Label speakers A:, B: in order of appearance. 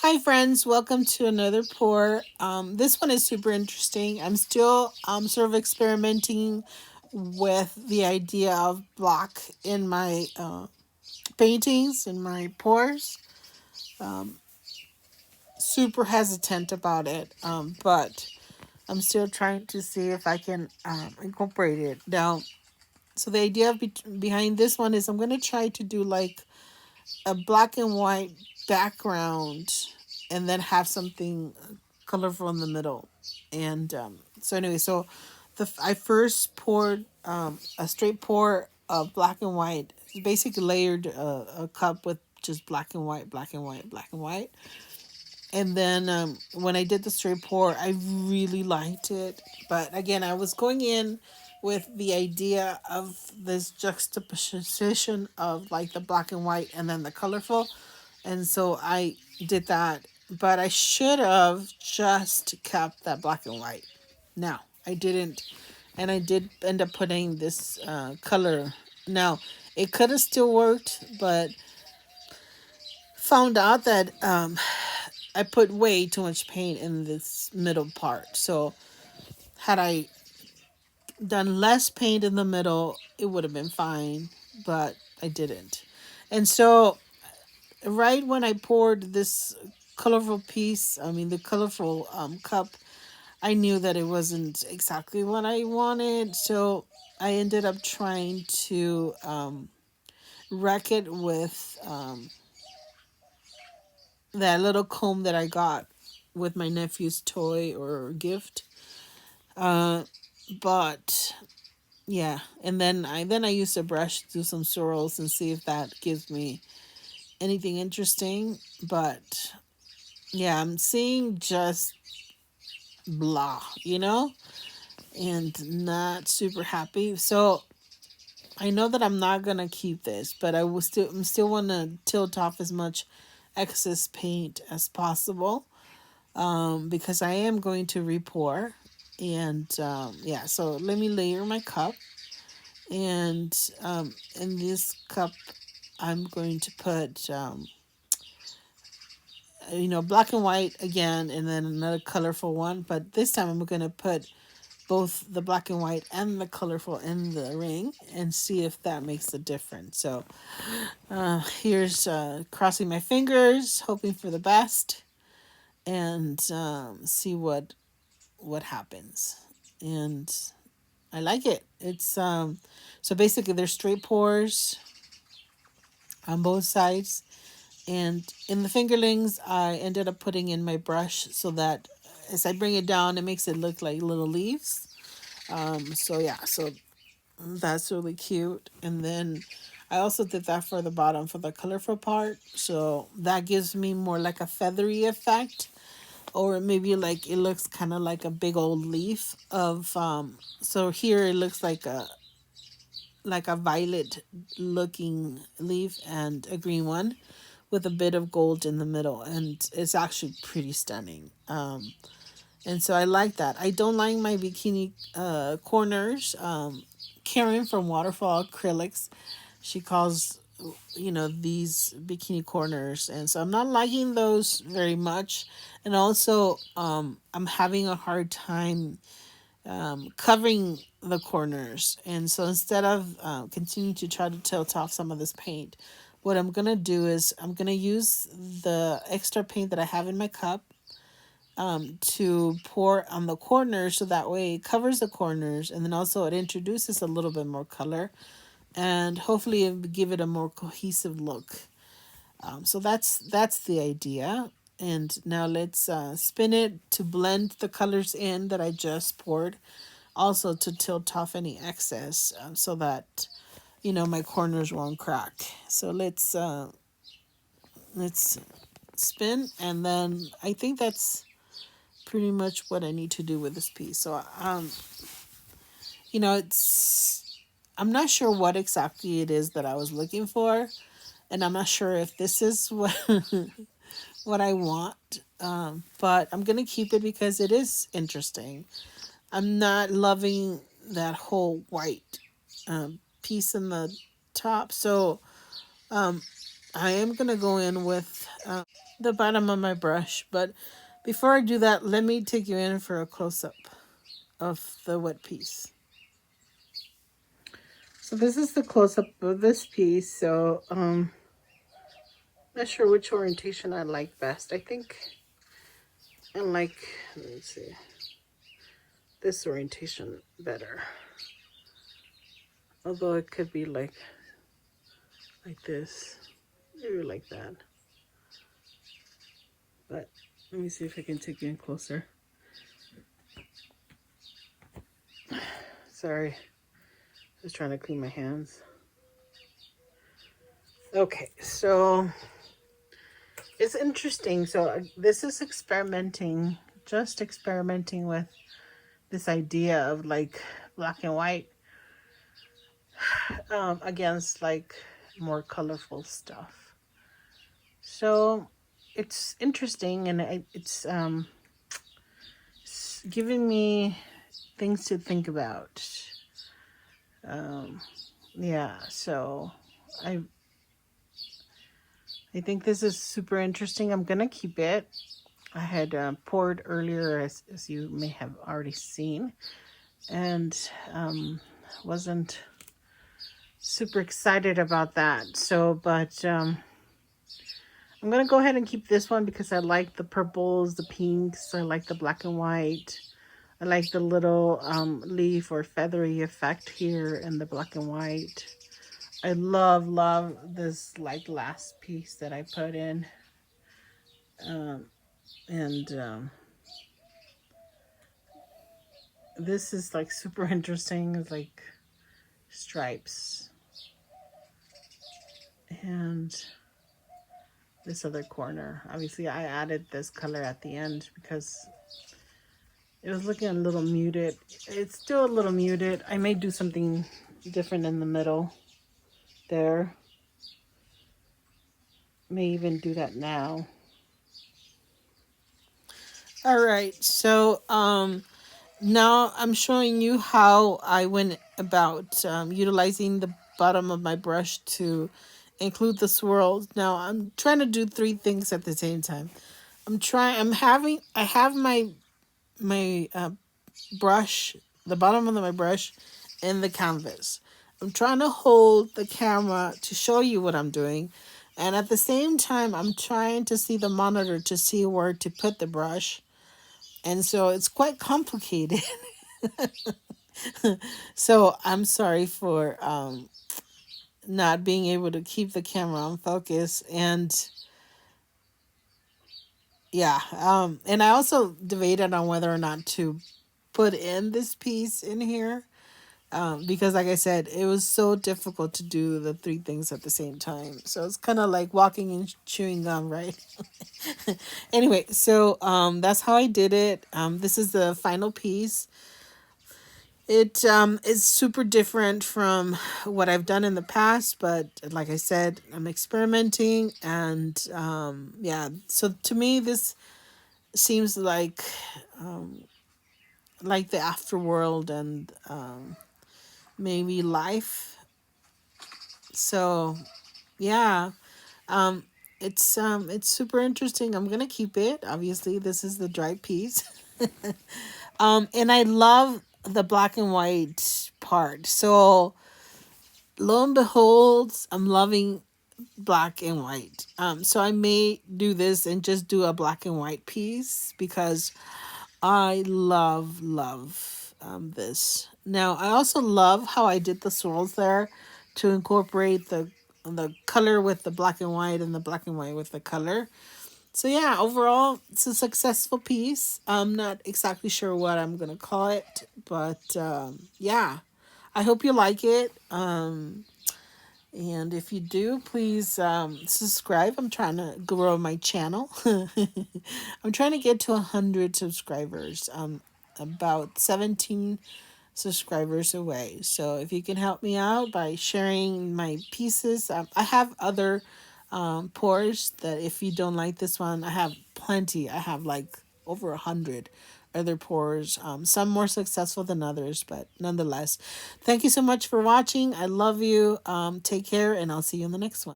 A: Hi friends, welcome to another pour. This one is super interesting. I'm still sort of experimenting with the idea of block in my paintings in my pours. Super hesitant about it, but I'm still trying to see if I can incorporate it now. So the idea behind this one is I'm gonna try to do like a black and white background and then have something colorful in the middle. And so anyway, so I first poured a straight pour of black and white, basically layered a cup with just black and white, black and white, black and white. And then when I did the straight pour, I really liked it. But again, I was going in with the idea of this juxtaposition of like the black and white and then the colorful. And so I did that. But I should have just kept that black and white. No, I didn't. And I did end up putting this color. Now, it could have still worked, but found out that I put way too much paint in this middle part. So had I done less paint in the middle, it would have been fine, but I didn't. And so right when I poured this colorful piece, I mean the colorful cup, I knew that it wasn't exactly what I wanted. So I ended up trying to wreck it with that little comb that I got with my nephew's toy or gift. Uh, but yeah, and then I used a brush to do some swirls and see if that gives me anything interesting. But yeah, I'm seeing just blah, and not super happy. So I know that I'm not gonna keep this, but I'm still want to tilt off as much excess paint as possible, because I am going to repour. And yeah, so let me layer my cup. And in this cup, I'm going to put, black and white again, and then another colorful one. But this time, I'm going to put both the black and white and the colorful in the ring and see if that makes a difference. So here's crossing my fingers, hoping for the best, and see what happens. And I like it. It's so basically there's straight pours on both sides, and in the fingerlings I ended up putting in my brush so that as I bring it down, it makes it look like little leaves. So yeah, so that's really cute. And then I also did that for the bottom for the colorful part, so that gives me more like a feathery effect, or maybe like it looks kind of like a big old leaf of so here it looks like a violet looking leaf and a green one with a bit of gold in the middle, and it's actually pretty stunning. And so I like that. I don't like my bikini corners. Karen from Waterfall Acrylics, she calls these bikini corners, and so I'm not liking those very much. And also I'm having a hard time covering the corners. And so instead of continuing to try to tilt off some of this paint, what I'm going to do is I'm going to use the extra paint that I have in my cup to pour on the corners, so that way it covers the corners, and then also it introduces a little bit more color, and hopefully it give it a more cohesive look. So that's the idea. And now let's spin it to blend the colors in that I just poured, also to tilt off any excess, so that my corners won't crack. So let's spin, and then I think that's pretty much what I need to do with this piece. So it's I'm not sure what exactly it is that I was looking for, and I'm not sure if this is what what I want. But I'm gonna keep it because it is interesting. I'm not loving that whole white piece in the top. So I am going to go in with the bottom of my brush, but before I do that, let me take you in for a close-up of the wet piece. So this is the close-up of this piece. So not sure which orientation I like best. I think I like, let me see, this orientation better. Although it could be like this, maybe like that. But let me see if I can take you in closer. Sorry, just trying to clean my hands. Okay, so it's interesting. So this is experimenting, just experimenting with this idea of like black and white against like more colorful stuff. So it's interesting, and it's giving me things to think about. Yeah, so I think this is super interesting. I'm gonna keep it. I had poured earlier, as you may have already seen, and wasn't super excited about that. So, but I'm gonna go ahead and keep this one because I like the purples, the pinks. I like the black and white. I like the little leaf or feathery effect here in the black and white. I love this like last piece that I put in. And this is like super interesting. It's like stripes. And this other corner. Obviously I added this color at the end because it was looking a little muted. It's still a little muted. I may do something different in the middle there. May even do that now. All right, so now I'm showing you how I went about utilizing the bottom of my brush to include the swirls. Now I'm trying to do three things at the same time. I have my brush, the bottom of my brush, in the canvas. I'm trying to hold the camera to show you what I'm doing. And at the same time, I'm trying to see the monitor to see where to put the brush. And so it's quite complicated. So I'm sorry for not being able to keep the camera on focus. And yeah, and I also debated on whether or not to put in this piece in here. Because like I said, it was so difficult to do the three things at the same time. So it's kind of like walking and chewing gum, right? Anyway, so that's how I did it. This is the final piece. It is super different from what I've done in the past, but like I said, I'm experimenting, and yeah. So to me, this seems like the afterworld and maybe life. So yeah, um, it's super interesting. I'm gonna keep it. Obviously, this is the dry piece. And I love the black and white part. So lo and behold, I'm loving black and white. So I may do this and just do a black and white piece because I love this. Now I also love how I did the swirls there to incorporate the color with the black and white and the black and white with the color. So yeah, overall, it's a successful piece. I'm not exactly sure what I'm gonna call it, but yeah, I hope you like it. And if you do, please subscribe. I'm trying to grow my channel. I'm trying to get to 100 subscribers. About 17 subscribers away. So if you can help me out by sharing my pieces, I have other pours that if you don't like this one, I have plenty. I have like over 100 other pours, some more successful than others, but nonetheless, thank you so much for watching. I love you. Take care, and I'll see you in the next one.